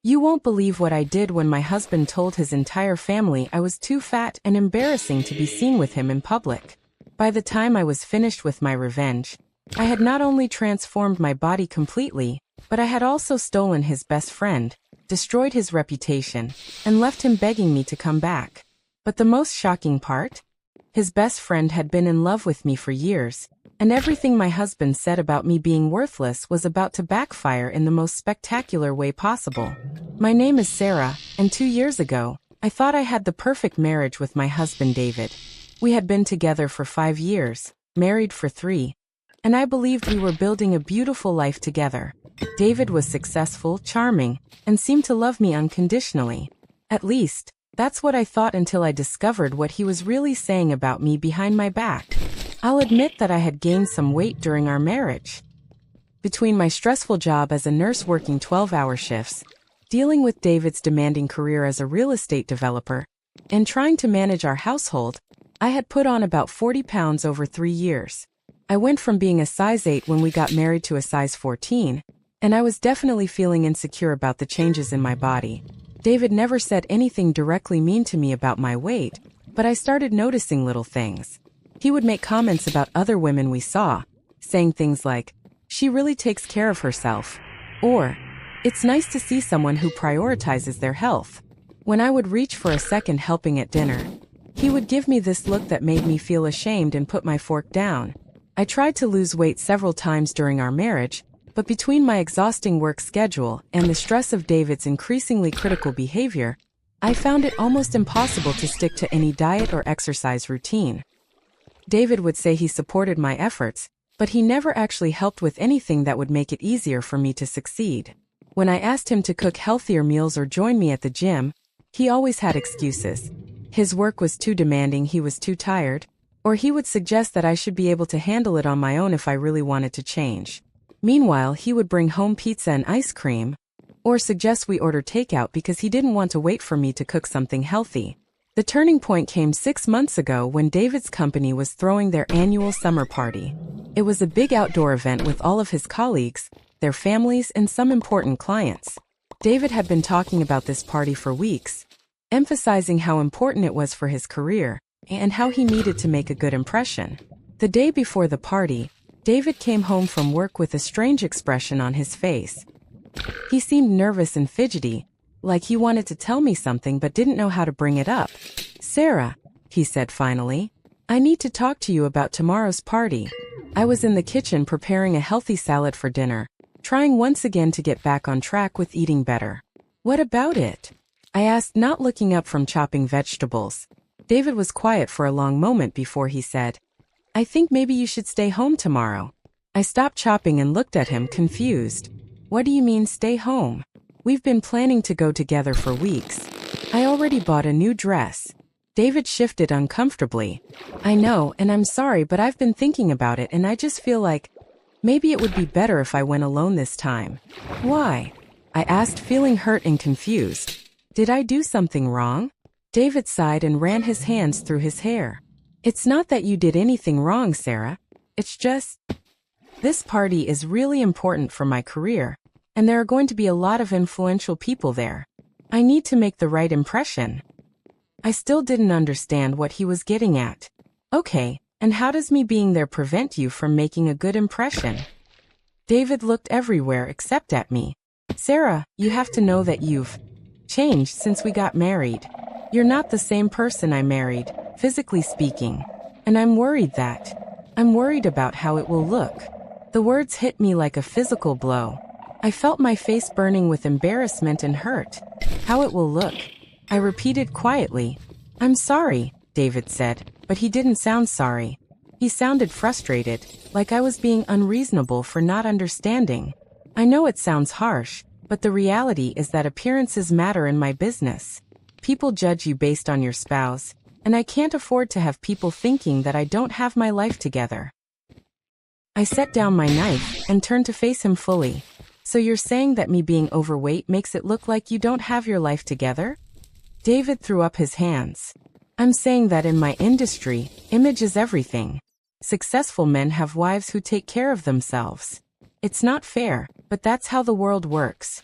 You won't believe what I did when my husband told his entire family I was too fat and embarrassing to be seen with him in public. By the time I was finished with my revenge, I had not only transformed my body completely, but I had also stolen his best friend, destroyed his reputation, and left him begging me to come back. But the most shocking part? His best friend had been in love with me for years, and everything my husband said about me being worthless was about to backfire in the most spectacular way possible. My name is Sarah, and 2 years ago, I thought I had the perfect marriage with my husband David. We had been together for 5 years, married for 3, and I believed we were building a beautiful life together. David was successful, charming, and seemed to love me unconditionally. At least, that's what I thought until I discovered what he was really saying about me behind my back. I'll admit that I had gained some weight during our marriage. Between my stressful job as a nurse working 12-hour shifts, dealing with David's demanding career as a real estate developer, and trying to manage our household, I had put on about 40 pounds over 3 years. I went from being a size 8 when we got married to a size 14, and I was definitely feeling insecure about the changes in my body. David never said anything directly mean to me about my weight, but I started noticing little things. He would make comments about other women we saw, saying things like, "She really takes care of herself," or, "It's nice to see someone who prioritizes their health." When I would reach for a second helping at dinner, he would give me this look that made me feel ashamed and put my fork down. I tried to lose weight several times during our marriage, but between my exhausting work schedule and the stress of David's increasingly critical behavior, I found it almost impossible to stick to any diet or exercise routine. David would say he supported my efforts, but he never actually helped with anything that would make it easier for me to succeed. When I asked him to cook healthier meals or join me at the gym, he always had excuses. His work was too demanding, he was too tired, or he would suggest that I should be able to handle it on my own if I really wanted to change. Meanwhile, he would bring home pizza and ice cream, or suggest we order takeout because he didn't want to wait for me to cook something healthy. The turning point came 6 months ago when David's company was throwing their annual summer party. It was a big outdoor event with all of his colleagues, their families, and some important clients. David had been talking about this party for weeks, emphasizing how important it was for his career, and how he needed to make a good impression. The day before the party, David came home from work with a strange expression on his face. He seemed nervous and fidgety, like he wanted to tell me something but didn't know how to bring it up. "Sarah," he said finally, "I need to talk to you about tomorrow's party." I was in the kitchen preparing a healthy salad for dinner, trying once again to get back on track with eating better. "What about it?" I asked, not looking up from chopping vegetables. David was quiet for a long moment before he said, "I think maybe you should stay home tomorrow." I stopped chopping and looked at him, confused. "What do you mean, stay home? We've been planning to go together for weeks. I already bought a new dress." David shifted uncomfortably. "I know, and I'm sorry, but I've been thinking about it and I just feel like maybe it would be better if I went alone this time." "Why?" I asked, feeling hurt and confused. "Did I do something wrong?" David sighed and ran his hands through his hair. "It's not that you did anything wrong, Sarah. It's just, this party is really important for my career, and there are going to be a lot of influential people there. I need to make the right impression." I still didn't understand what he was getting at. "Okay, and how does me being there prevent you from making a good impression?" David looked everywhere except at me. "Sarah, you have to know that you've changed since we got married. You're not the same person I married, physically speaking, and I'm worried about how it will look." The words hit me like a physical blow. I felt my face burning with embarrassment and hurt. "How it will look," I repeated quietly. "I'm sorry," David said, but he didn't sound sorry. He sounded frustrated, like I was being unreasonable for not understanding. I know it sounds harsh, but the reality is that appearances matter in my business. People judge you based on your spouse, and I can't afford to have people thinking that I don't have my life together. I set down my knife and turned to face him fully. "So you're saying that me being overweight makes it look like you don't have your life together?" David threw up his hands. "I'm saying that in my industry, image is everything. Successful men have wives who take care of themselves. It's not fair, but that's how the world works."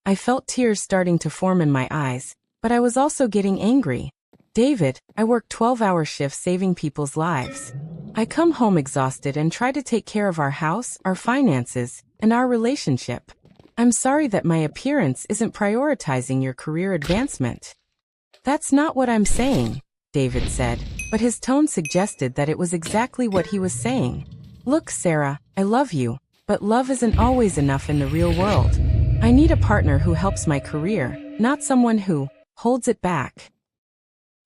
I felt tears starting to form in my eyes, but I was also getting angry. David, I work 12-hour shifts saving people's lives. I come home exhausted and try to take care of our house, our finances, and our relationship. I'm sorry that my appearance isn't prioritizing your career advancement. That's not what I'm saying, David said, but his tone suggested that it was exactly what he was saying. Look, Sarah, I love you, but love isn't always enough in the real world. I need a partner who helps my career, not someone who holds it back.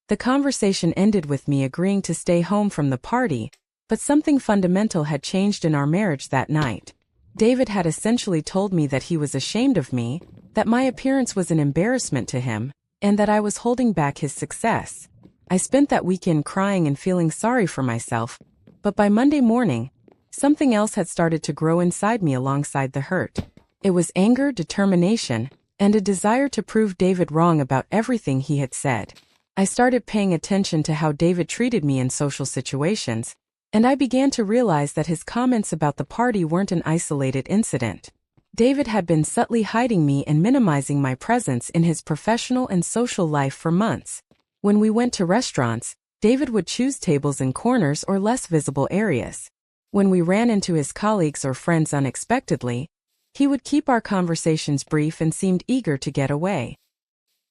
The conversation ended with me agreeing to stay home from the party, but something fundamental had changed in our marriage that night. David had essentially told me that he was ashamed of me, that my appearance was an embarrassment to him, and that I was holding back his success. I spent that weekend crying and feeling sorry for myself, but by Monday morning, something else had started to grow inside me alongside the hurt. It was anger, determination, and a desire to prove David wrong about everything he had said. I started paying attention to how David treated me in social situations, and I began to realize that his comments about the party weren't an isolated incident. David had been subtly hiding me and minimizing my presence in his professional and social life for months. When we went to restaurants, David would choose tables in corners or less visible areas. When we ran into his colleagues or friends unexpectedly, he would keep our conversations brief and seemed eager to get away.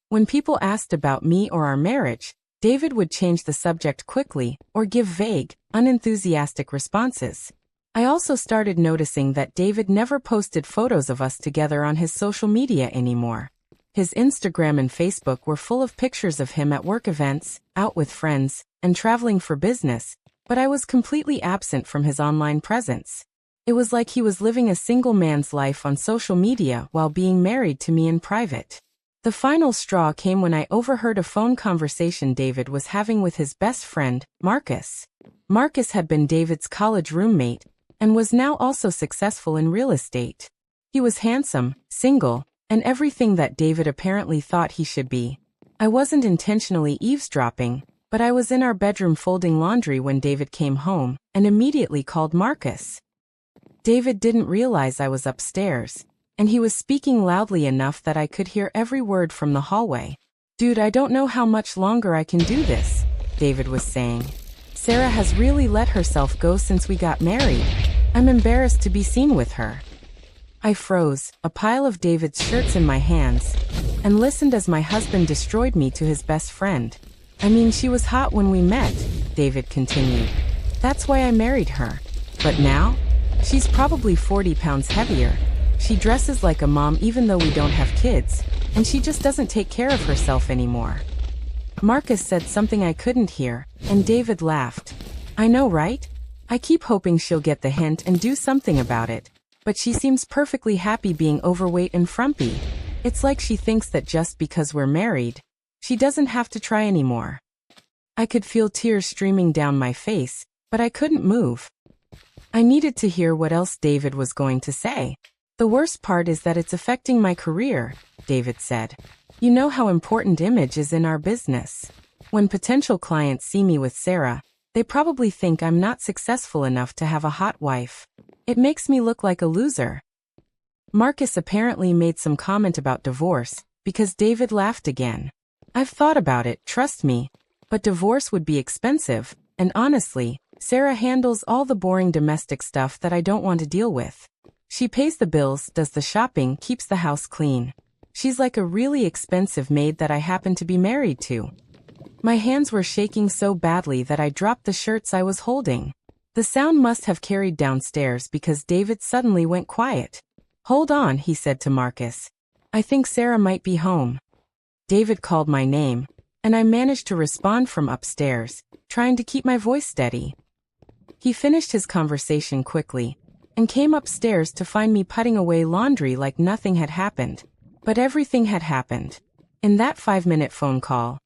When people asked about me or our marriage, David would change the subject quickly or give vague, unenthusiastic responses. I also started noticing that David never posted photos of us together on his social media anymore. His Instagram and Facebook were full of pictures of him at work events, out with friends, and traveling for business, but I was completely absent from his online presence. It was like he was living a single man's life on social media while being married to me in private. The final straw came when I overheard a phone conversation David was having with his best friend, Marcus. Marcus had been David's college roommate and was now also successful in real estate. He was handsome, single, and everything that David apparently thought he should be. I wasn't intentionally eavesdropping, but I was in our bedroom folding laundry when David came home and immediately called Marcus. David didn't realize I was upstairs, and he was speaking loudly enough that I could hear every word from the hallway. Dude, I don't know how much longer I can do this, David was saying. Sarah has really let herself go since we got married. I'm embarrassed to be seen with her. I froze, a pile of David's shirts in my hands, and listened as my husband destroyed me to his best friend. I mean, she was hot when we met, David continued. That's why I married her. But now? She's probably 40 pounds heavier. She dresses like a mom even though we don't have kids, and she just doesn't take care of herself anymore. Marcus said something I couldn't hear, and David laughed. I know, right? I keep hoping she'll get the hint and do something about it, but she seems perfectly happy being overweight and frumpy. It's like she thinks that just because we're married, she doesn't have to try anymore. I could feel tears streaming down my face, but I couldn't move. I needed to hear what else David was going to say. The worst part is that it's affecting my career, David said. You know how important image is in our business. When potential clients see me with Sarah, they probably think I'm not successful enough to have a hot wife. It makes me look like a loser. Marcus apparently made some comment about divorce, because David laughed again. I've thought about it, trust me, but divorce would be expensive, and honestly, Sarah handles all the boring domestic stuff that I don't want to deal with. She pays the bills, does the shopping, keeps the house clean. She's like a really expensive maid that I happen to be married to. My hands were shaking so badly that I dropped the shirts I was holding. The sound must have carried downstairs because David suddenly went quiet. Hold on, he said to Marcus. I think Sarah might be home. David called my name, and I managed to respond from upstairs, trying to keep my voice steady. He finished his conversation quickly, and came upstairs to find me putting away laundry like nothing had happened. But everything had happened. In that 5-minute phone call,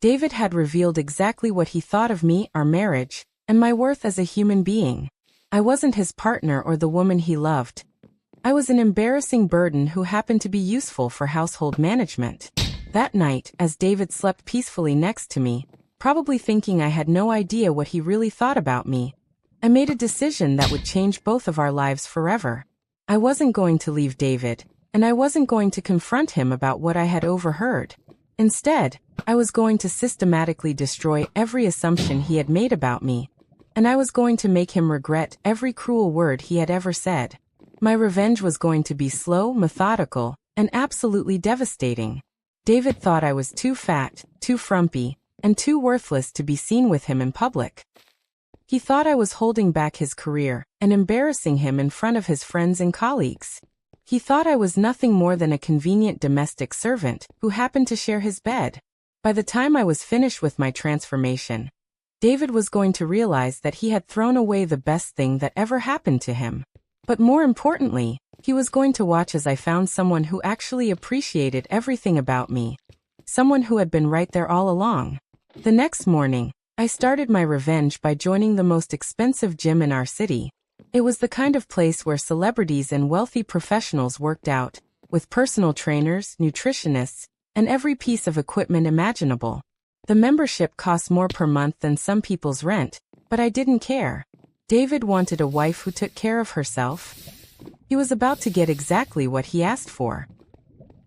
David had revealed exactly what he thought of me, our marriage, and my worth as a human being. I wasn't his partner or the woman he loved. I was an embarrassing burden who happened to be useful for household management. That night, as David slept peacefully next to me, probably thinking I had no idea what he really thought about me, I made a decision that would change both of our lives forever. I wasn't going to leave David, and I wasn't going to confront him about what I had overheard. Instead, I was going to systematically destroy every assumption he had made about me, and I was going to make him regret every cruel word he had ever said. My revenge was going to be slow, methodical, and absolutely devastating. David thought I was too fat, too frumpy, and too worthless to be seen with him in public. He thought I was holding back his career and embarrassing him in front of his friends and colleagues. He thought I was nothing more than a convenient domestic servant who happened to share his bed. By the time I was finished with my transformation, David was going to realize that he had thrown away the best thing that ever happened to him. But more importantly, he was going to watch as I found someone who actually appreciated everything about me. Someone who had been right there all along. The next morning, I started my revenge by joining the most expensive gym in our city. It was the kind of place where celebrities and wealthy professionals worked out, with personal trainers, nutritionists, and every piece of equipment imaginable. The membership cost more per month than some people's rent, but I didn't care. David wanted a wife who took care of herself. He was about to get exactly what he asked for.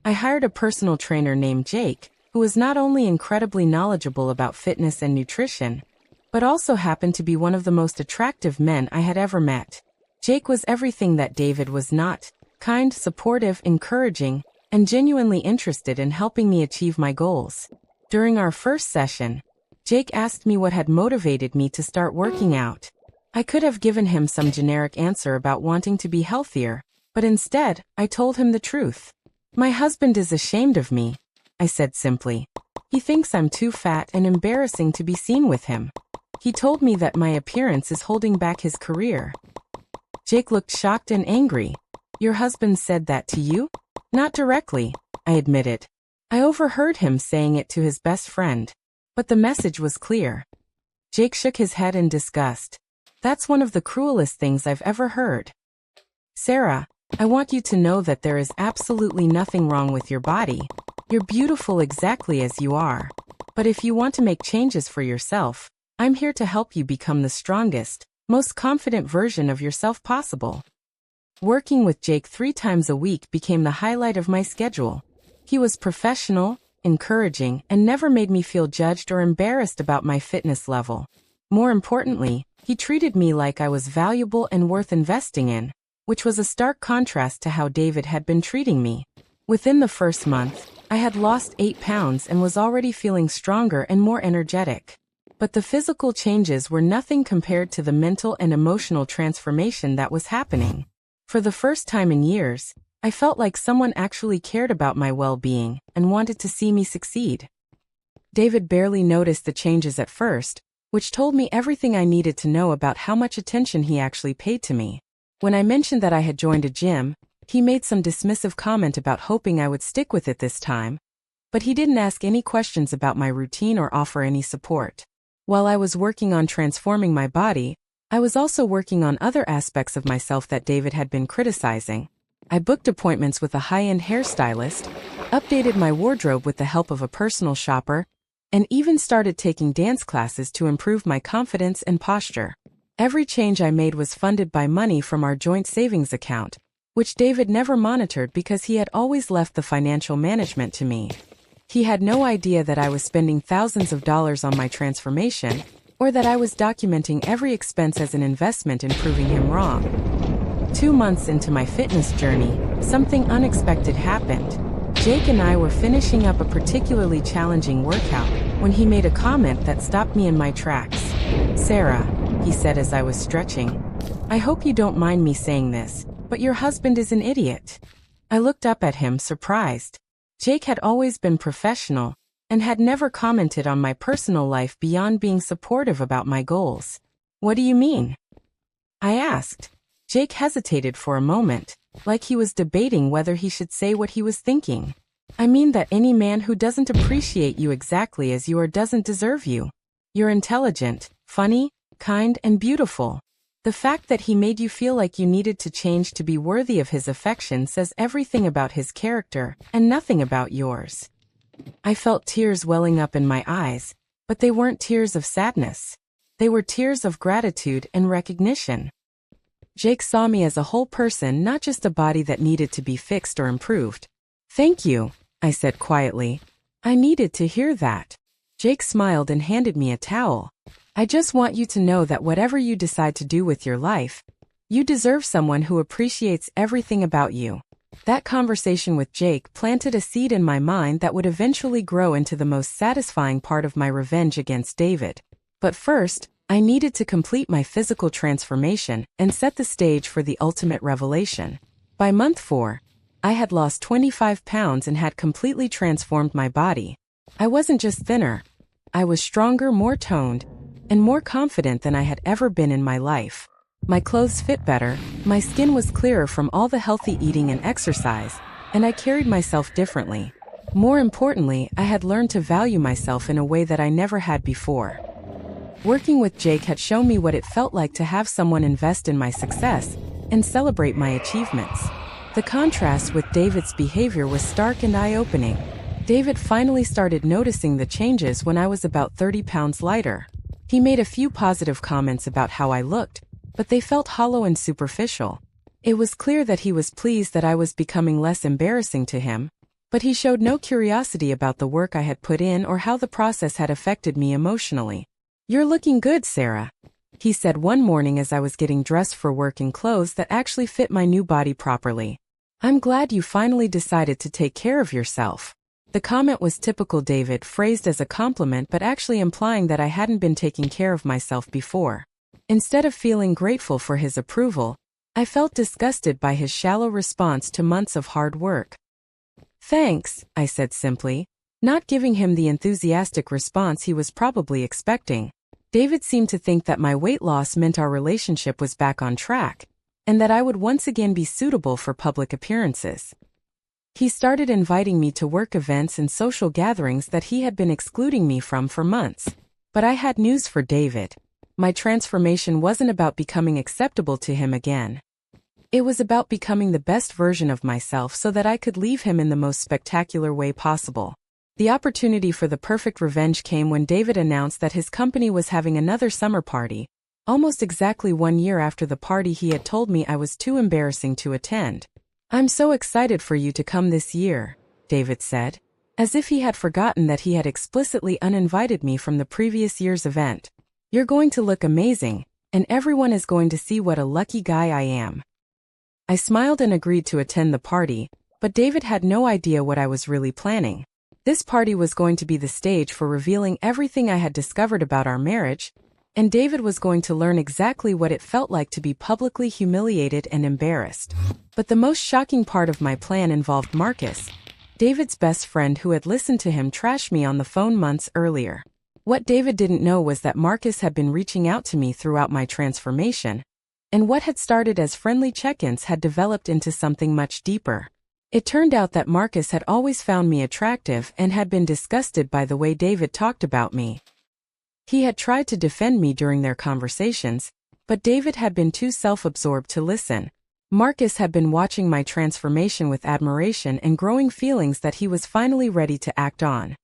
I hired a personal trainer named Jake, who was not only incredibly knowledgeable about fitness and nutrition, but also happened to be one of the most attractive men I had ever met. Jake was everything that David was not: kind, supportive, encouraging, and genuinely interested in helping me achieve my goals. During our first session, Jake asked me what had motivated me to start working out. I could have given him some generic answer about wanting to be healthier, but instead, I told him the truth. "My husband is ashamed of me," I said simply. "He thinks I'm too fat and embarrassing to be seen with him. He told me that my appearance is holding back his career." Jake looked shocked and angry. "Your husband said that to you?" "Not directly," I admitted. I overheard him saying it to his best friend. But the message was clear. Jake shook his head in disgust. "That's one of the cruelest things I've ever heard. Sarah, I want you to know that there is absolutely nothing wrong with your body. You're beautiful exactly as you are. But if you want to make changes for yourself, I'm here to help you become the strongest, most confident version of yourself possible." Working with Jake 3 times a week became the highlight of my schedule. He was professional, encouraging, and never made me feel judged or embarrassed about my fitness level. More importantly, he treated me like I was valuable and worth investing in, which was a stark contrast to how David had been treating me. Within the first month, I had lost 8 pounds and was already feeling stronger and more energetic. But the physical changes were nothing compared to the mental and emotional transformation that was happening. For the first time in years, I felt like someone actually cared about my well-being and wanted to see me succeed. David barely noticed the changes at first, which told me everything I needed to know about how much attention he actually paid to me. When I mentioned that I had joined a gym, he made some dismissive comment about hoping I would stick with it this time, but he didn't ask any questions about my routine or offer any support. While I was working on transforming my body, I was also working on other aspects of myself that David had been criticizing. I booked appointments with a high-end hairstylist, updated my wardrobe with the help of a personal shopper, and even started taking dance classes to improve my confidence and posture. Every change I made was funded by money from our joint savings account, which David never monitored because he had always left the financial management to me. He had no idea that I was spending thousands of dollars on my transformation, or that I was documenting every expense as an investment in proving him wrong. 2 months into my fitness journey, something unexpected happened. Jake and I were finishing up a particularly challenging workout when he made a comment that stopped me in my tracks. "Sarah," he said as I was stretching, "I hope you don't mind me saying this, but your husband is an idiot." I looked up at him, surprised. Jake had always been professional and had never commented on my personal life beyond being supportive about my goals. "What do you mean?" I asked. Jake hesitated for a moment, like he was debating whether he should say what he was thinking. "I mean that any man who doesn't appreciate you exactly as you are doesn't deserve you. You're intelligent, funny, kind, and beautiful. The fact that he made you feel like you needed to change to be worthy of his affection says everything about his character and nothing about yours." I felt tears welling up in my eyes, but they weren't tears of sadness. They were tears of gratitude and recognition. Jake saw me as a whole person, not just a body that needed to be fixed or improved. "Thank you," I said quietly. "I needed to hear that." Jake smiled and handed me a towel. "I just want you to know that whatever you decide to do with your life, you deserve someone who appreciates everything about you." That conversation with Jake planted a seed in my mind that would eventually grow into the most satisfying part of my revenge against David. But first, I needed to complete my physical transformation and set the stage for the ultimate revelation. By month 4, I had lost 25 pounds and had completely transformed my body. I wasn't just thinner. I was stronger, more toned, and more confident than I had ever been in my life. My clothes fit better, my skin was clearer from all the healthy eating and exercise, and I carried myself differently. More importantly, I had learned to value myself in a way that I never had before. Working with Jake had shown me what it felt like to have someone invest in my success and celebrate my achievements. The contrast with David's behavior was stark and eye-opening. David finally started noticing the changes when I was about 30 pounds lighter. He made a few positive comments about how I looked, but they felt hollow and superficial. It was clear that he was pleased that I was becoming less embarrassing to him, but he showed no curiosity about the work I had put in or how the process had affected me emotionally. "You're looking good, Sarah," he said one morning as I was getting dressed for work in clothes that actually fit my new body properly. "I'm glad you finally decided to take care of yourself." The comment was typical David, phrased as a compliment but actually implying that I hadn't been taking care of myself before. Instead of feeling grateful for his approval, I felt disgusted by his shallow response to months of hard work. "Thanks," I said simply, not giving him the enthusiastic response he was probably expecting. David seemed to think that my weight loss meant our relationship was back on track, and that I would once again be suitable for public appearances. He started inviting me to work events and social gatherings that he had been excluding me from for months. But I had news for David. My transformation wasn't about becoming acceptable to him again. It was about becoming the best version of myself so that I could leave him in the most spectacular way possible. The opportunity for the perfect revenge came when David announced that his company was having another summer party, almost exactly 1 year after the party he had told me I was too embarrassing to attend. "I'm so excited for you to come this year," David said, as if he had forgotten that he had explicitly uninvited me from the previous year's event. "You're going to look amazing, and everyone is going to see what a lucky guy I am." I smiled and agreed to attend the party, but David had no idea what I was really planning. This party was going to be the stage for revealing everything I had discovered about our marriage, and David was going to learn exactly what it felt like to be publicly humiliated and embarrassed. But the most shocking part of my plan involved Marcus, David's best friend who had listened to him trash me on the phone months earlier. What David didn't know was that Marcus had been reaching out to me throughout my transformation, and what had started as friendly check-ins had developed into something much deeper. It turned out that Marcus had always found me attractive and had been disgusted by the way David talked about me. He had tried to defend me during their conversations, but David had been too self-absorbed to listen. Marcus had been watching my transformation with admiration and growing feelings that he was finally ready to act on.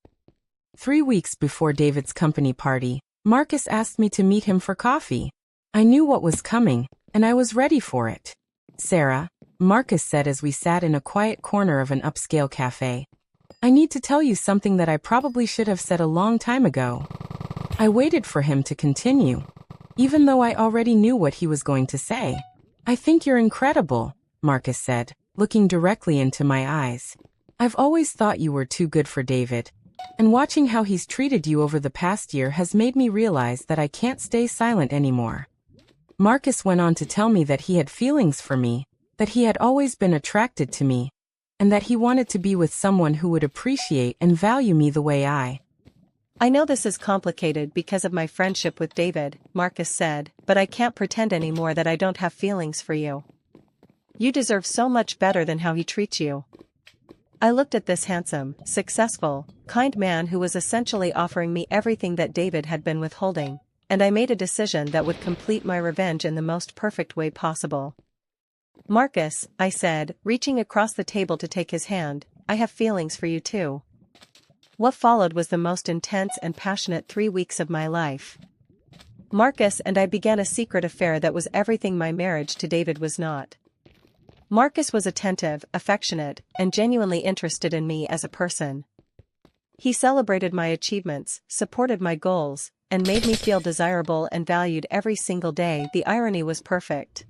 3 weeks before David's company party, Marcus asked me to meet him for coffee. I knew what was coming, and I was ready for it. "Sarah," Marcus said as we sat in a quiet corner of an upscale cafe, "I need to tell you something that I probably should have said a long time ago." I waited for him to continue, even though I already knew what he was going to say. "I think you're incredible," Marcus said, looking directly into my eyes. "I've always thought you were too good for David, and watching how he's treated you over the past year has made me realize that I can't stay silent anymore." Marcus went on to tell me that he had feelings for me, that he had always been attracted to me, and that he wanted to be with someone who would appreciate and value me the way I know this is complicated because of my friendship with David, Marcus said, but I can't pretend anymore that I don't have feelings for you. You deserve so much better than how he treats you. I looked at this handsome, successful, kind man who was essentially offering me everything that David had been withholding, and I made a decision that would complete my revenge in the most perfect way possible. "Marcus," I said, reaching across the table to take his hand, "I have feelings for you too." What followed was the most intense and passionate 3 weeks of my life. Marcus and I began a secret affair that was everything my marriage to David was not. Marcus was attentive, affectionate, and genuinely interested in me as a person. He celebrated my achievements, supported my goals, and made me feel desirable and valued every single day. The irony was perfect.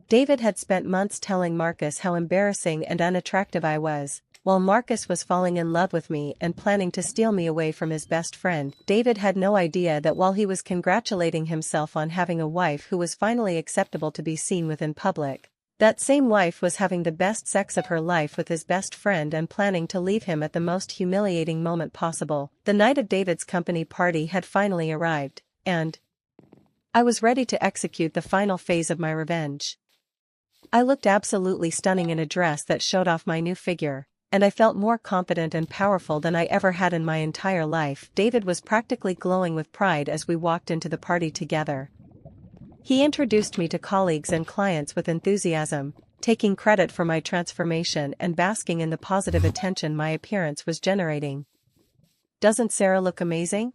David had spent months telling Marcus how embarrassing and unattractive I was, while Marcus was falling in love with me and planning to steal me away from his best friend. David had no idea that while he was congratulating himself on having a wife who was finally acceptable to be seen with in public, that same wife was having the best sex of her life with his best friend and planning to leave him at the most humiliating moment possible. The night of David's company party had finally arrived, and I was ready to execute the final phase of my revenge. I looked absolutely stunning in a dress that showed off my new figure, and I felt more confident and powerful than I ever had in my entire life. David was practically glowing with pride as we walked into the party together. He introduced me to colleagues and clients with enthusiasm, taking credit for my transformation and basking in the positive attention my appearance was generating. "Doesn't Sarah look amazing?"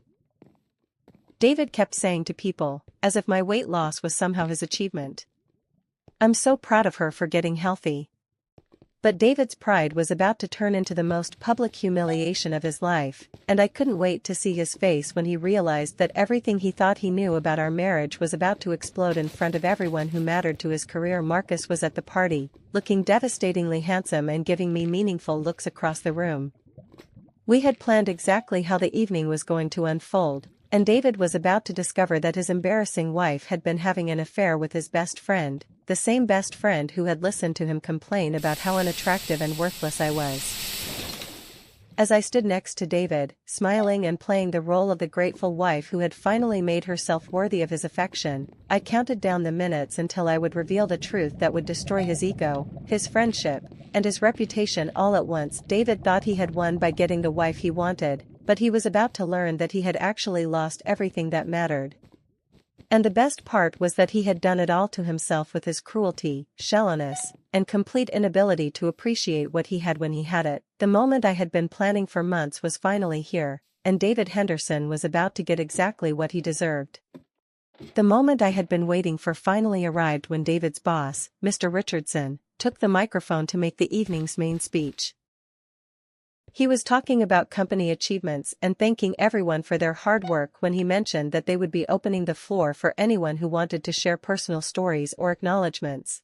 David kept saying to people, as if my weight loss was somehow his achievement. "I'm so proud of her for getting healthy." But David's pride was about to turn into the most public humiliation of his life, and I couldn't wait to see his face when he realized that everything he thought he knew about our marriage was about to explode in front of everyone who mattered to his career. Marcus was at the party, looking devastatingly handsome and giving me meaningful looks across the room. We had planned exactly how the evening was going to unfold, and David was about to discover that his embarrassing wife had been having an affair with his best friend, the same best friend who had listened to him complain about how unattractive and worthless I was. As I stood next to David, smiling and playing the role of the grateful wife who had finally made herself worthy of his affection, I counted down the minutes until I would reveal the truth that would destroy his ego, his friendship, and his reputation all at once. David thought he had won by getting the wife he wanted, but he was about to learn that he had actually lost everything that mattered. And the best part was that he had done it all to himself with his cruelty, shallowness, and complete inability to appreciate what he had when he had it. The moment I had been planning for months was finally here, and David Henderson was about to get exactly what he deserved. The moment I had been waiting for finally arrived when David's boss, Mr. Richardson, took the microphone to make the evening's main speech. He was talking about company achievements and thanking everyone for their hard work when he mentioned that they would be opening the floor for anyone who wanted to share personal stories or acknowledgements.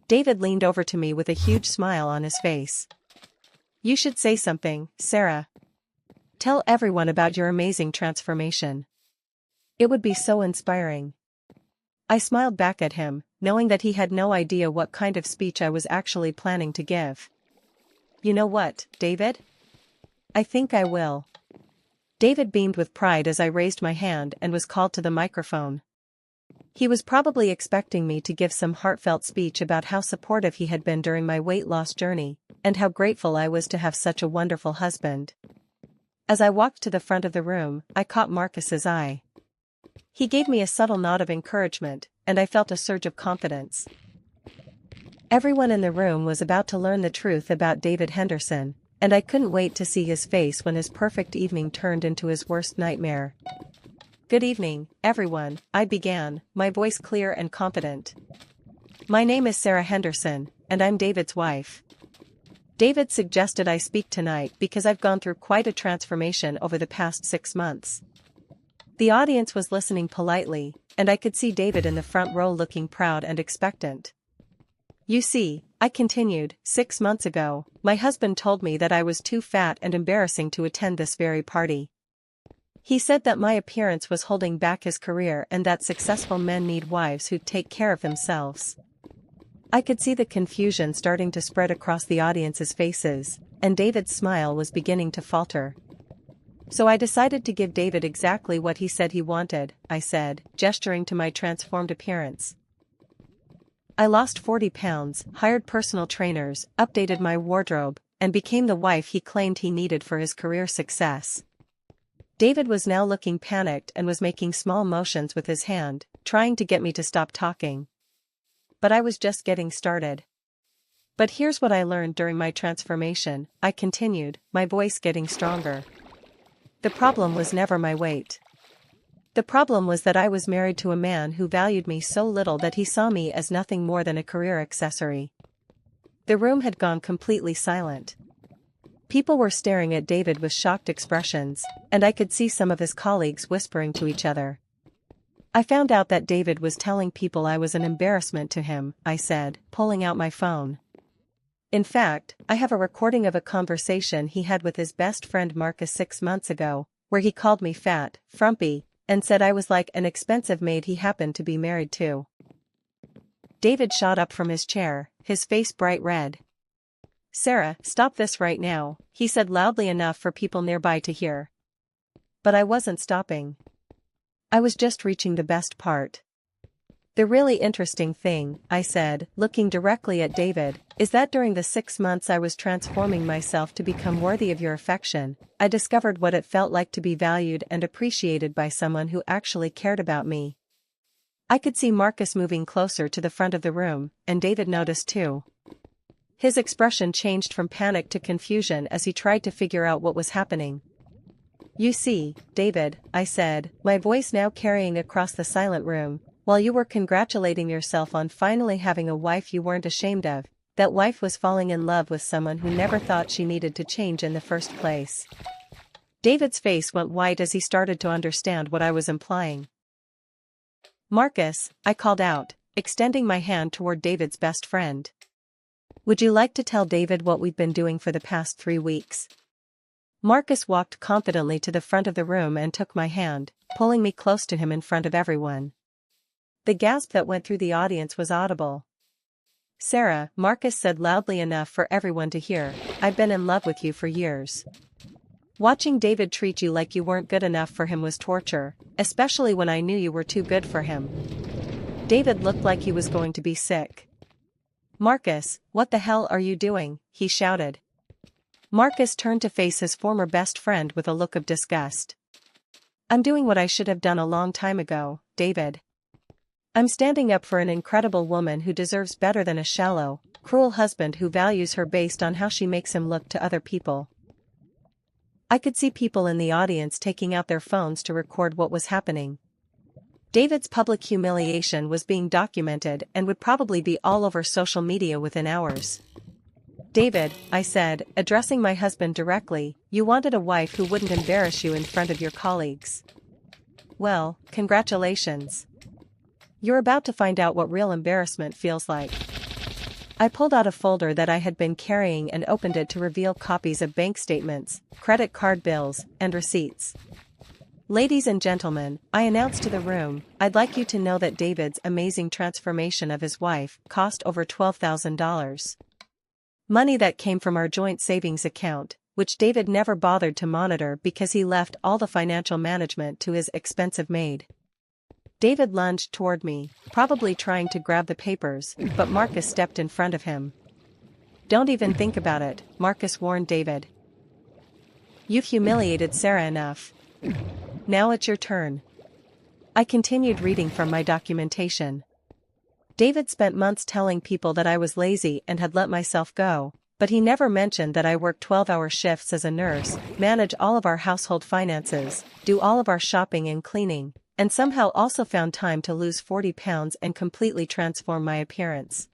David leaned over to me with a huge smile on his face. "You should say something, Sarah. Tell everyone about your amazing transformation. It would be so inspiring." I smiled back at him, knowing that he had no idea what kind of speech I was actually planning to give. "You know what, David? I think I will." David beamed with pride as I raised my hand and was called to the microphone. He was probably expecting me to give some heartfelt speech about how supportive he had been during my weight loss journey, and how grateful I was to have such a wonderful husband. As I walked to the front of the room, I caught Marcus's eye. He gave me a subtle nod of encouragement, and I felt a surge of confidence. Everyone in the room was about to learn the truth about David Henderson, and I couldn't wait to see his face when his perfect evening turned into his worst nightmare. "Good evening, everyone," I began, my voice clear and confident. "My name is Sarah Henderson, and I'm David's wife. David suggested I speak tonight because I've gone through quite a transformation over the past 6 months." The audience was listening politely, and I could see David in the front row looking proud and expectant. "You see," I continued, "6 months ago, my husband told me that I was too fat and embarrassing to attend this very party. He said that my appearance was holding back his career and that successful men need wives who take care of themselves." I could see the confusion starting to spread across the audience's faces, and David's smile was beginning to falter. "So I decided to give David exactly what he said he wanted," I said, gesturing to my transformed appearance. "I lost 40 pounds, hired personal trainers, updated my wardrobe, and became the wife he claimed he needed for his career success." David was now looking panicked and was making small motions with his hand, trying to get me to stop talking. But I was just getting started. "But here's what I learned during my transformation," I continued, my voice getting stronger. "The problem was never my weight. The problem was that I was married to a man who valued me so little that he saw me as nothing more than a career accessory. The room had gone completely silent. People were staring at David with shocked expressions, and I could see some of his colleagues whispering to each other. I found out that David was telling people I was an embarrassment to him, I said, pulling out my phone. In fact, I have a recording of a conversation he had with his best friend Marcus 6 months ago, where he called me fat, frumpy, and said I was like an expensive maid he happened to be married to. David shot up from his chair, his face bright red. "Sarah, stop this right now," he said loudly enough for people nearby to hear. But I wasn't stopping. I was just reaching the best part. "The really interesting thing," I said, looking directly at David, "is that during the 6 months I was transforming myself to become worthy of your affection, I discovered what it felt like to be valued and appreciated by someone who actually cared about me." I could see Marcus moving closer to the front of the room, and David noticed too. His expression changed from panic to confusion as he tried to figure out what was happening. "You see, David," I said, my voice now carrying across the silent room, "while you were congratulating yourself on finally having a wife you weren't ashamed of, that wife was falling in love with someone who never thought she needed to change in the first place." David's face went white as he started to understand what I was implying. "Marcus," I called out, extending my hand toward David's best friend. "Would you like to tell David what we've been doing for the past 3 weeks? Marcus walked confidently to the front of the room and took my hand, pulling me close to him in front of everyone. The gasp that went through the audience was audible. "Sarah," Marcus said loudly enough for everyone to hear, "I've been in love with you for years. Watching David treat you like you weren't good enough for him was torture, especially when I knew you were too good for him." David looked like he was going to be sick. "Marcus, what the hell are you doing?" he shouted. Marcus turned to face his former best friend with a look of disgust. "I'm doing what I should have done a long time ago, David. I'm standing up for an incredible woman who deserves better than a shallow, cruel husband who values her based on how she makes him look to other people." I could see people in the audience taking out their phones to record what was happening. David's public humiliation was being documented and would probably be all over social media within hours. "David," I said, addressing my husband directly, "you wanted a wife who wouldn't embarrass you in front of your colleagues. Well, congratulations. You're about to find out what real embarrassment feels like." I pulled out a folder that I had been carrying and opened it to reveal copies of bank statements, credit card bills, and receipts. "Ladies and gentlemen," I announced to the room, "I'd like you to know that David's amazing transformation of his wife cost over $12,000. Money that came from our joint savings account, which David never bothered to monitor because he left all the financial management to his expensive maid." David lunged toward me, probably trying to grab the papers, but Marcus stepped in front of him. "Don't even think about it," Marcus warned David. "You've humiliated Sarah enough. Now it's your turn." I continued reading from my documentation. David spent months telling people that I was lazy and had let myself go, but he never mentioned that I worked 12-hour shifts as a nurse, manage all of our household finances, do all of our shopping and cleaning, and somehow also found time to lose 40 pounds and completely transform my appearance.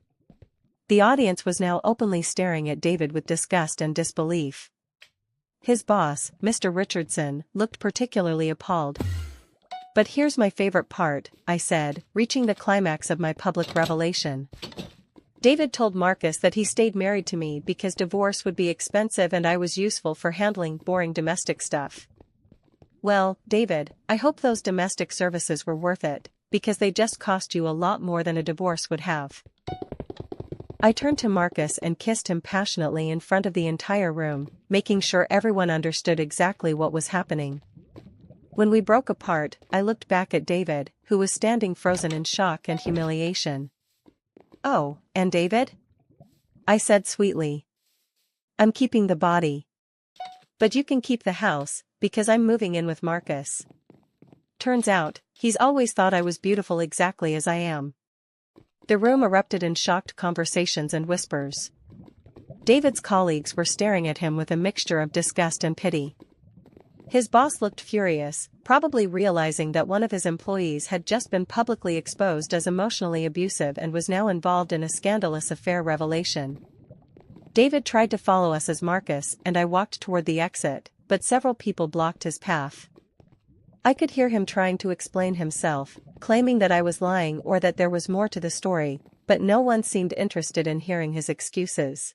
The audience was now openly staring at David with disgust and disbelief. His boss, Mr. Richardson, looked particularly appalled. "But here's my favorite part," I said, reaching the climax of my public revelation. "David told Marcus that he stayed married to me because divorce would be expensive and I was useful for handling boring domestic stuff. Well, David, I hope those domestic services were worth it, because they just cost you a lot more than a divorce would have." I turned to Marcus and kissed him passionately in front of the entire room, making sure everyone understood exactly what was happening. When we broke apart, I looked back at David, who was standing frozen in shock and humiliation. "Oh, and David?" I said sweetly. "I'm keeping the body. But you can keep the house, because I'm moving in with Marcus. Turns out, he's always thought I was beautiful exactly as I am." The room erupted in shocked conversations and whispers. David's colleagues were staring at him with a mixture of disgust and pity. His boss looked furious, probably realizing that one of his employees had just been publicly exposed as emotionally abusive and was now involved in a scandalous affair revelation. David tried to follow us as Marcus and I walked toward the exit, but several people blocked his path. I could hear him trying to explain himself, claiming that I was lying or that there was more to the story, but no one seemed interested in hearing his excuses.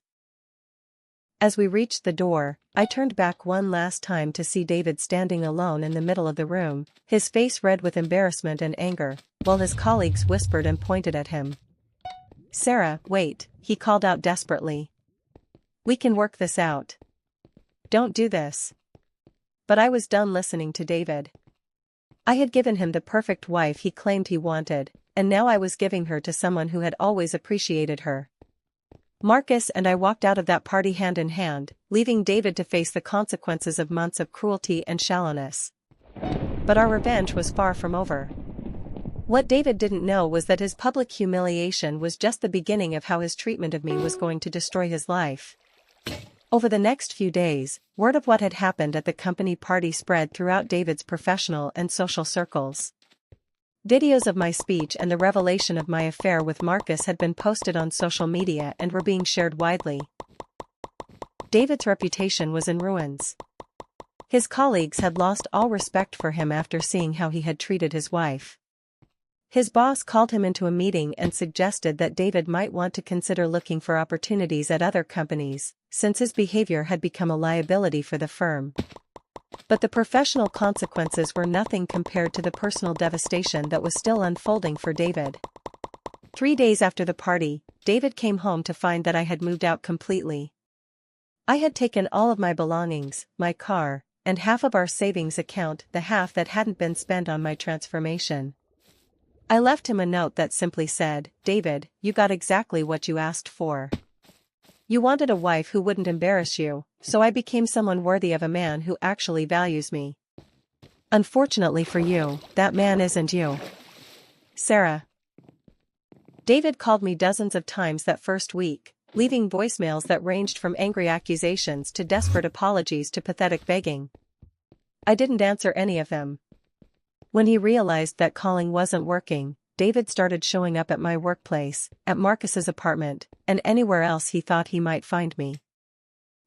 As we reached the door, I turned back one last time to see David standing alone in the middle of the room, his face red with embarrassment and anger, while his colleagues whispered and pointed at him. "Sarah, wait," he called out desperately. "We can work this out. Don't do this." But I was done listening to David. I had given him the perfect wife he claimed he wanted, and now I was giving her to someone who had always appreciated her. Marcus and I walked out of that party hand in hand, leaving David to face the consequences of months of cruelty and shallowness. But our revenge was far from over. What David didn't know was that his public humiliation was just the beginning of how his treatment of me was going to destroy his life. Over the next few days, word of what had happened at the company party spread throughout David's professional and social circles. Videos of my speech and the revelation of my affair with Marcus had been posted on social media and were being shared widely. David's reputation was in ruins. His colleagues had lost all respect for him after seeing how he had treated his wife. His boss called him into a meeting and suggested that David might want to consider looking for opportunities at other companies, since his behavior had become a liability for the firm. But the professional consequences were nothing compared to the personal devastation that was still unfolding for David. 3 days after the party, David came home to find that I had moved out completely. I had taken all of my belongings, my car, and half of our savings account, the half that hadn't been spent on my transformation. I left him a note that simply said, "David, you got exactly what you asked for. You wanted a wife who wouldn't embarrass you, so I became someone worthy of a man who actually values me. Unfortunately for you, that man isn't you. Sarah." David called me dozens of times that first week, leaving voicemails that ranged from angry accusations to desperate apologies to pathetic begging. I didn't answer any of them. When he realized that calling wasn't working, David started showing up at my workplace, at Marcus's apartment, and anywhere else he thought he might find me.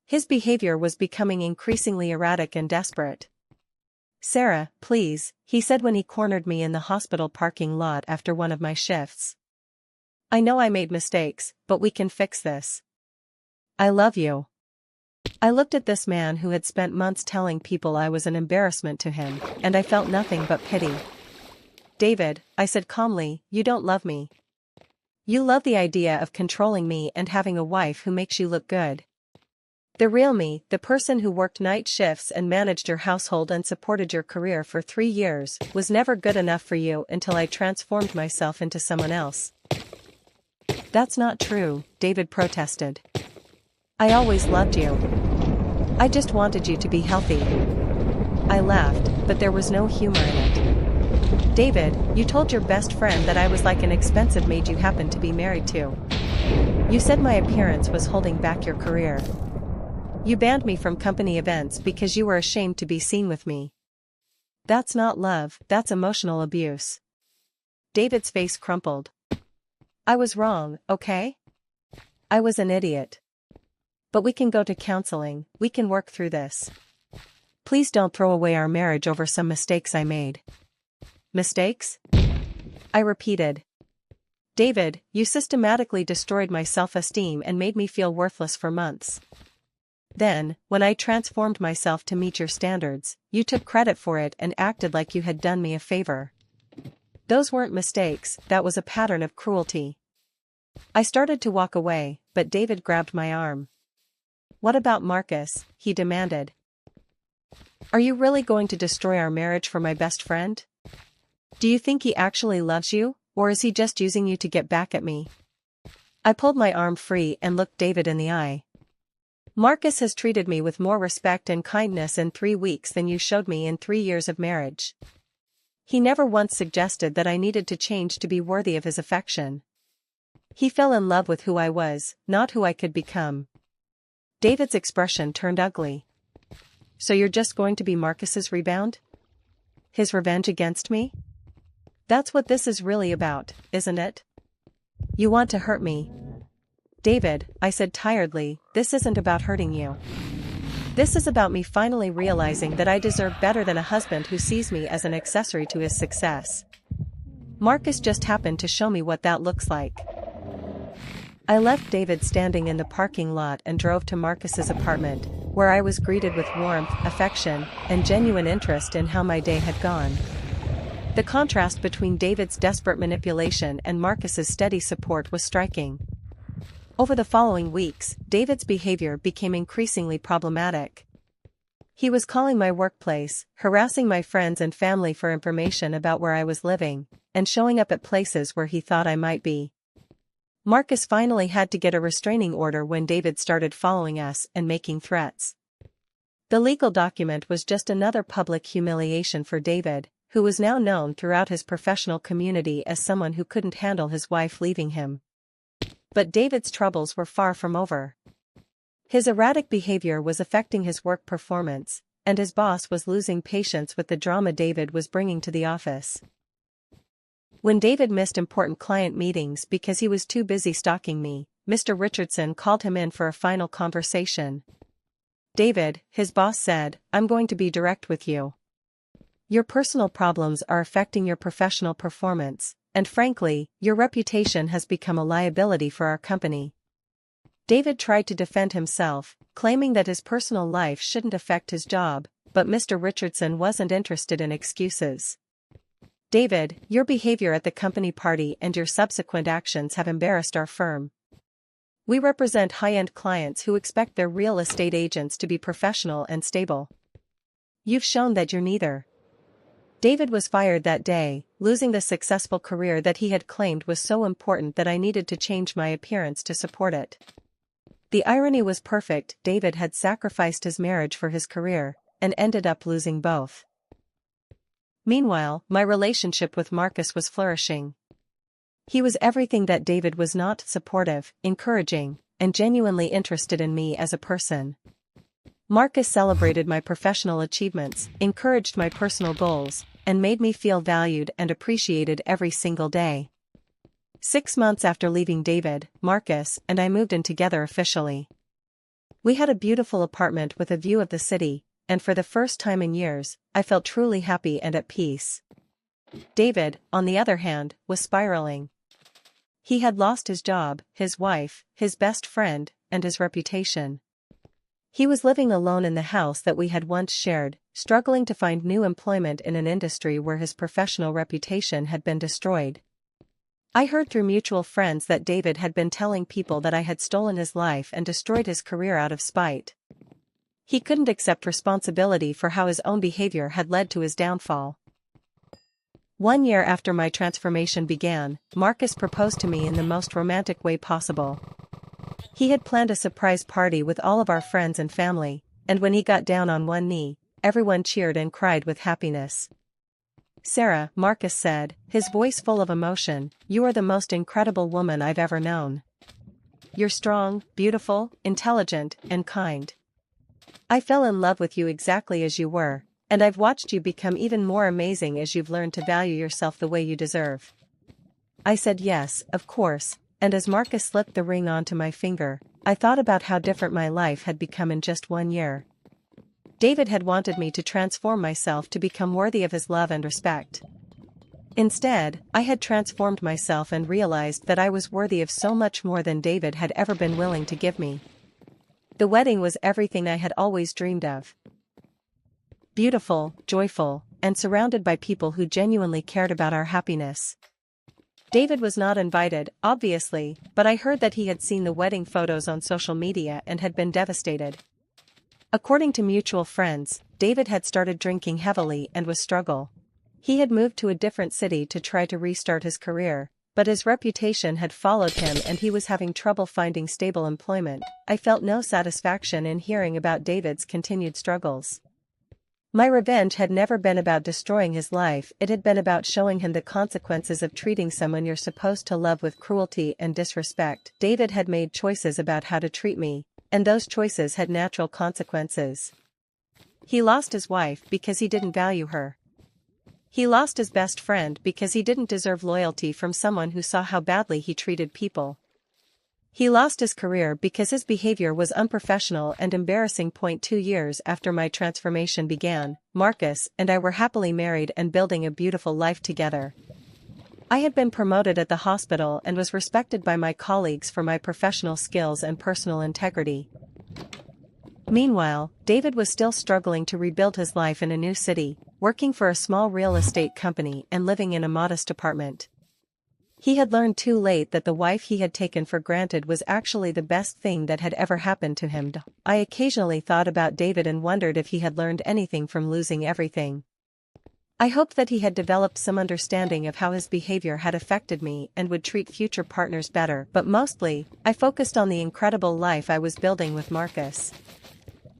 His behavior was becoming increasingly erratic and desperate. "Sarah, please," he said when he cornered me in the hospital parking lot after one of my shifts. "I know I made mistakes, but we can fix this. I love you." I looked at this man who had spent months telling people I was an embarrassment to him, and I felt nothing but pity. "David," I said calmly, "you don't love me. You love the idea of controlling me and having a wife who makes you look good. The real me, the person who worked night shifts and managed your household and supported your career for 3 years, was never good enough for you until I transformed myself into someone else." "That's not true," David protested. "I always loved you. I just wanted you to be healthy." I laughed, but there was no humor in it. "David, you told your best friend that I was like an expensive maid you happened to be married to. You said my appearance was holding back your career. You banned me from company events because you were ashamed to be seen with me. That's not love, that's emotional abuse." David's face crumpled. "I was wrong, okay? I was an idiot. But we can go to counseling, we can work through this. Please don't throw away our marriage over some mistakes I made." "Mistakes?" I repeated. "David, you systematically destroyed my self-esteem and made me feel worthless for months. Then, when I transformed myself to meet your standards, you took credit for it and acted like you had done me a favor. Those weren't mistakes, that was a pattern of cruelty." I started to walk away, but David grabbed my arm. "What about Marcus?" he demanded. "Are you really going to destroy our marriage for my best friend? Do you think he actually loves you, or is he just using you to get back at me?" I pulled my arm free and looked David in the eye. "Marcus has treated me with more respect and kindness in 3 weeks than you showed me in 3 years of marriage. He never once suggested that I needed to change to be worthy of his affection. He fell in love with who I was, not who I could become." David's expression turned ugly. So you're just going to be Marcus's rebound? His revenge against me? That's what this is really about, isn't it? You want to hurt me. David, I said tiredly, this isn't about hurting you. This is about me finally realizing that I deserve better than a husband who sees me as an accessory to his success. Marcus just happened to show me what that looks like. I left David standing in the parking lot and drove to Marcus's apartment, where I was greeted with warmth, affection, and genuine interest in how my day had gone. The contrast between David's desperate manipulation and Marcus's steady support was striking. Over the following weeks, David's behavior became increasingly problematic. He was calling my workplace, harassing my friends and family for information about where I was living, and showing up at places where he thought I might be. Marcus finally had to get a restraining order when David started following us and making threats. The legal document was just another public humiliation for David, who was now known throughout his professional community as someone who couldn't handle his wife leaving him. But David's troubles were far from over. His erratic behavior was affecting his work performance, and his boss was losing patience with the drama David was bringing to the office. When David missed important client meetings because he was too busy stalking me, Mr. Richardson called him in for a final conversation. David, his boss said, I'm going to be direct with you. Your personal problems are affecting your professional performance, and frankly, your reputation has become a liability for our company. David tried to defend himself, claiming that his personal life shouldn't affect his job, but Mr. Richardson wasn't interested in excuses. David, your behavior at the company party and your subsequent actions have embarrassed our firm. We represent high-end clients who expect their real estate agents to be professional and stable. You've shown that you're neither. David was fired that day, losing the successful career that he had claimed was so important that I needed to change my appearance to support it. The irony was perfect. David had sacrificed his marriage for his career, and ended up losing both. Meanwhile, my relationship with Marcus was flourishing. He was everything that David was not: supportive, encouraging, and genuinely interested in me as a person. Marcus celebrated my professional achievements, encouraged my personal goals, and made me feel valued and appreciated every single day. 6 months after leaving David, Marcus and I moved in together officially. We had a beautiful apartment with a view of the city, and for the first time in years, I felt truly happy and at peace. David, on the other hand, was spiraling. He had lost his job, his wife, his best friend, and his reputation. He was living alone in the house that we had once shared, struggling to find new employment in an industry where his professional reputation had been destroyed. I heard through mutual friends that David had been telling people that I had stolen his life and destroyed his career out of spite. He couldn't accept responsibility for how his own behavior had led to his downfall. 1 year after my transformation began, Marcus proposed to me in the most romantic way possible. He had planned a surprise party with all of our friends and family, and when he got down on one knee, everyone cheered and cried with happiness. Sarah, Marcus said, his voice full of emotion, you are the most incredible woman I've ever known. You're strong, beautiful, intelligent, and kind. I fell in love with you exactly as you were, and I've watched you become even more amazing as you've learned to value yourself the way you deserve. I said yes, of course, and as Marcus slipped the ring onto my finger, I thought about how different my life had become in just 1 year. David had wanted me to transform myself to become worthy of his love and respect. Instead, I had transformed myself and realized that I was worthy of so much more than David had ever been willing to give me. The wedding was everything I had always dreamed of. Beautiful, joyful, and surrounded by people who genuinely cared about our happiness. David was not invited, obviously, but I heard that he had seen the wedding photos on social media and had been devastated. According to mutual friends, David had started drinking heavily and was struggling. He had moved to a different city to try to restart his career, but his reputation had followed him and he was having trouble finding stable employment. I felt no satisfaction in hearing about David's continued struggles. My revenge had never been about destroying his life, it had been about showing him the consequences of treating someone you're supposed to love with cruelty and disrespect. David had made choices about how to treat me, and those choices had natural consequences. He lost his wife because he didn't value her. He lost his best friend because he didn't deserve loyalty from someone who saw how badly he treated people. He lost his career because his behavior was unprofessional and embarrassing. 2 years after my transformation began, Marcus and I were happily married and building a beautiful life together. I had been promoted at the hospital and was respected by my colleagues for my professional skills and personal integrity. Meanwhile, David was still struggling to rebuild his life in a new city, working for a small real estate company and living in a modest apartment. He had learned too late that the wife he had taken for granted was actually the best thing that had ever happened to him. I occasionally thought about David and wondered if he had learned anything from losing everything. I hoped that he had developed some understanding of how his behavior had affected me and would treat future partners better, but mostly, I focused on the incredible life I was building with Marcus.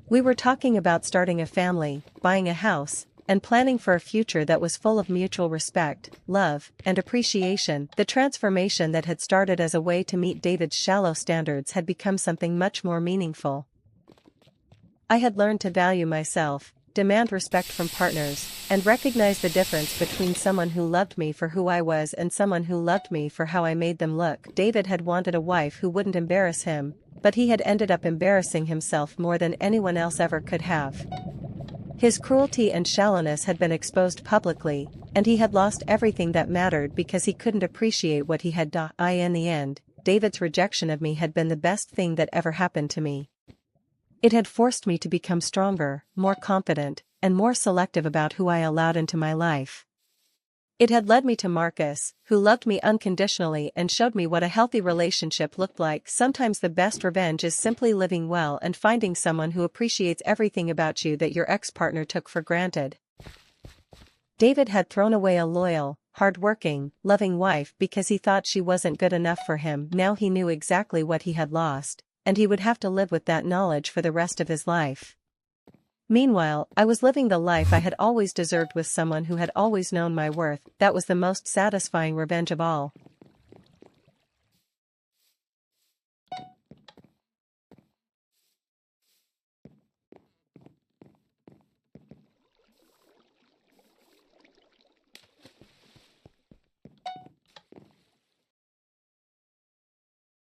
We were talking about starting a family, buying a house, and planning for a future that was full of mutual respect, love, and appreciation. The transformation that had started as a way to meet David's shallow standards had become something much more meaningful. I had learned to value myself, demand respect from partners, and recognize the difference between someone who loved me for who I was and someone who loved me for how I made them look. David had wanted a wife who wouldn't embarrass him, but he had ended up embarrassing himself more than anyone else ever could have. His cruelty and shallowness had been exposed publicly, and he had lost everything that mattered because he couldn't appreciate what he had done. In the end, David's rejection of me had been the best thing that ever happened to me. It had forced me to become stronger, more confident, and more selective about who I allowed into my life. It had led me to Marcus, who loved me unconditionally and showed me what a healthy relationship looked like. Sometimes the best revenge is simply living well and finding someone who appreciates everything about you that your ex-partner took for granted. David had thrown away a loyal, hard-working, loving wife because he thought she wasn't good enough for him. Now he knew exactly what he had lost, and he would have to live with that knowledge for the rest of his life. Meanwhile, I was living the life I had always deserved with someone who had always known my worth. That was the most satisfying revenge of all.